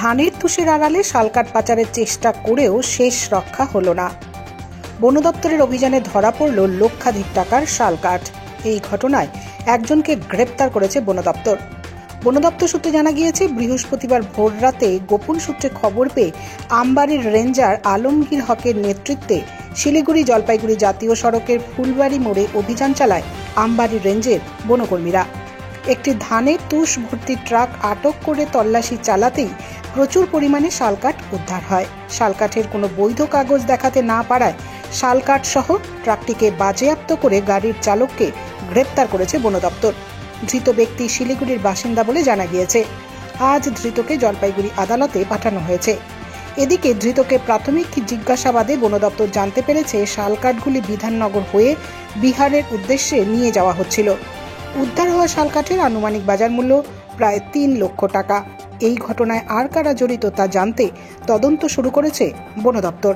ধানের তুষের আড়ালে শালকাঠ পাচারের চেষ্টা করেও শেষ রক্ষা হলো না। বন দপ্তরের অভিযানে ধরা পড়ল লক্ষাধিক টাকার শালকাঠ। এই ঘটনায় একজনকে গ্রেপ্তার করেছে বন দপ্তর। বন দপ্তর সূত্রে জানা গিয়েছে, বৃহস্পতিবার ভোররাতে গোপন সূত্রে খবর পেয়ে আমবাড়ির রেঞ্জার আলমগীর হকের নেতৃত্বে শিলিগুড়ি জলপাইগুড়ি জাতীয় সড়কের ফুলবাড়ি মোড়ে অভিযান চালায় আমবাড়ি রেঞ্জের বনকর্মীরা। একটি ধানের তুষ ভর্তি ট্রাক আটক করে তল্লাশি চালাতেই প্রচুর পরিমাণে শালকাঠ উদ্ধার হয়। শালকাঠের কোনো বৈধ কাগজ দেখাতে না পারায় শালকাঠ সহ ট্রাকটিকে বাজেয়াপ্ত করে গাড়ির চালককে গ্রেপ্তার করেছে বন দপ্তর। ধৃত ব্যক্তি শিলিগুড়ির বাসিন্দা বলে জানা গিয়েছে। আজ ধৃতকে জলপাইগুড়ি আদালতে পাঠানো হয়েছে। এদিকে ধৃতকে প্রাথমিক জিজ্ঞাসাবাদে বন দপ্তর জানতে পেরেছে শালকাঠগুলি বিধাননগর হয়ে বিহারের উদ্দেশ্যে নিয়ে যাওয়া হচ্ছিল। উদ্ধার হওয়া শালকাঠের আনুমানিক বাজার মূল্য প্রায় 3 লক্ষ টাকা। এই ঘটনায় আর কারা জড়িত তা জানতে তদন্ত শুরু করেছে বন দপ্তর।